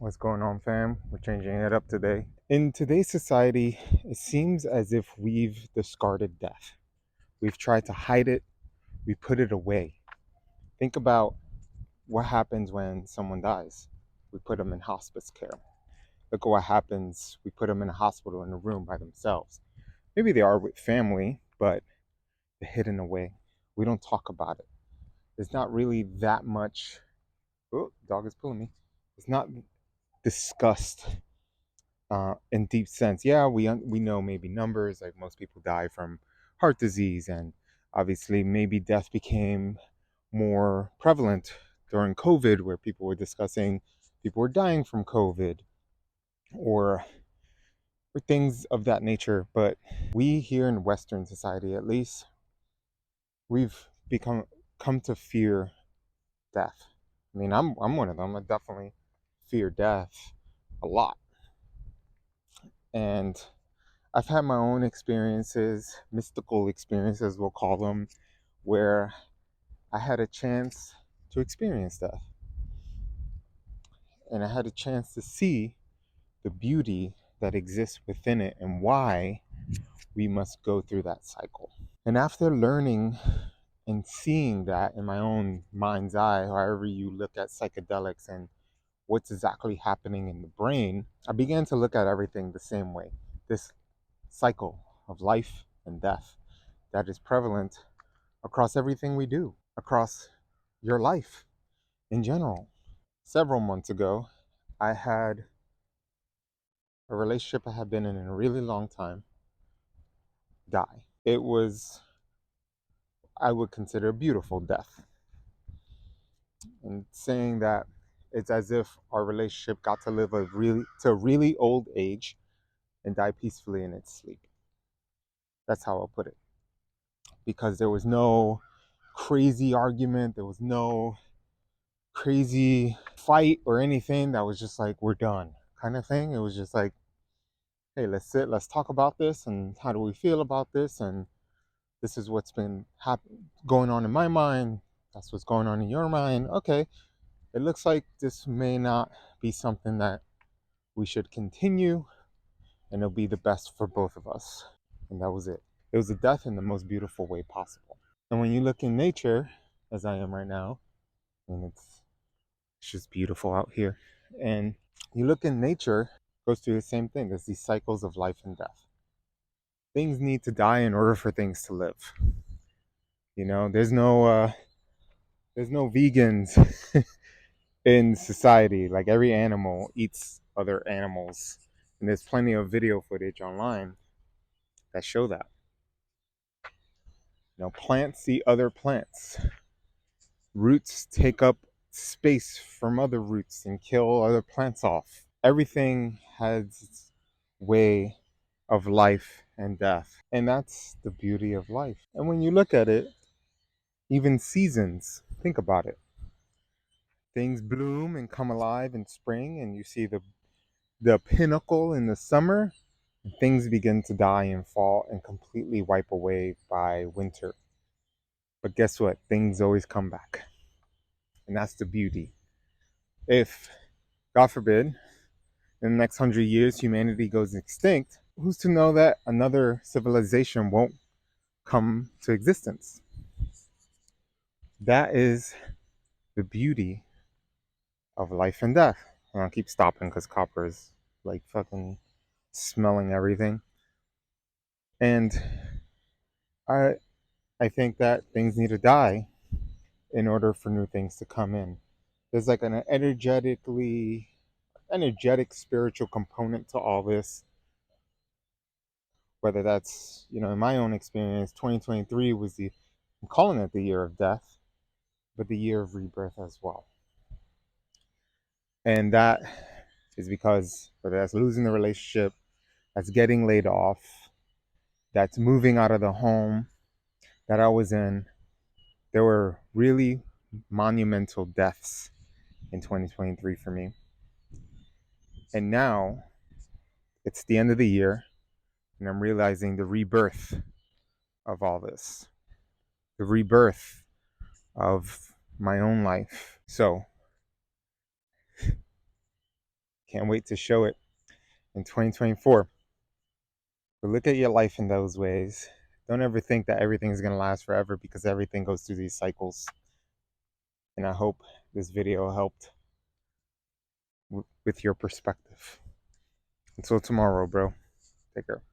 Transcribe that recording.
What's going on, fam? We're changing it up today. In today's society, it seems as if we've discarded death. We've tried to hide it, we put it away. Think about what happens when someone dies. We put them in hospice care. Look at what happens. We put them in a hospital in a room by themselves. Maybe they are with family, but they're hidden away. We don't talk about it. There's not really that much. Oh, dog is pulling me. It's not discussed in deep sense. Yeah, we know maybe numbers, like most people die from heart disease, and obviously maybe death became more prevalent during COVID, where people were discussing people were dying from COVID or things of that nature. But we here in Western society, at least, we've become come to fear death. I mean, I'm one of them. I definitely fear death a lot, and I've had my own experiences, mystical experiences, we'll call them, where I had a chance to experience death. And I had a chance to see the beauty that exists within it and why we must go through that cycle. And after learning and seeing that in my own mind's eye, however you look at psychedelics and what's exactly happening in the brain, I began to look at everything the same way. This cycle of life and death that is prevalent across everything we do, across your life in general. Several months ago, I had a relationship I had been in a really long time die. It was, I would consider, a beautiful death. And saying that it's as if our relationship got to live a really old age and die peacefully in its sleep. That's how I'll put it. Because there was no crazy argument, there was no crazy fight or anything. That was just like, we're done kind of thing. It was just like, hey, let's sit, let's talk about this, and how do we feel about this, and this is what's been going on in my mind, that's what's going on in your mind. Okay, it looks like this may not be something that we should continue, and it'll be the best for both of us. And that was it. It was a death in the most beautiful way possible. And when you look in nature, as I am right now, and it's just beautiful out here, and you look in nature, it goes through the same thing. There's these cycles of life and death. Things need to die in order for things to live. You know, there's no vegans in society. Like, every animal eats other animals, and there's plenty of video footage online that show that. You know, plants eat other plants. Roots take up space from other roots and kill other plants off. Everything has its way of life and death. And that's the beauty of life. And when you look at it, even seasons, think about it. Things bloom and come alive in spring, and you see the pinnacle in the summer. And things begin to die in fall and completely wipe away by winter. But guess what? Things always come back. And that's the beauty. If, God forbid, in the next 100 years humanity goes extinct, who's to know that another civilization won't come to existence? That is the beauty of life and death. And I'll keep stopping because copper is like fucking smelling everything. And I I think that things need to die in order for new things to come in. There's like an energetic spiritual component to all this. Whether that's, in my own experience, 2023 was I'm calling it the year of death, but the year of rebirth as well. And that is because whether that's losing the relationship, that's getting laid off, that's moving out of the home that I was in, there were really monumental deaths in 2023 for me. And now it's the end of the year, and I'm realizing the rebirth of all this, the rebirth of my own life. So Can't wait to show it in 2024. But look at your life in those ways. Don't ever think that everything is going to last forever, because everything goes through these cycles. And I hope this video helped with your perspective. Until tomorrow, bro. Take care.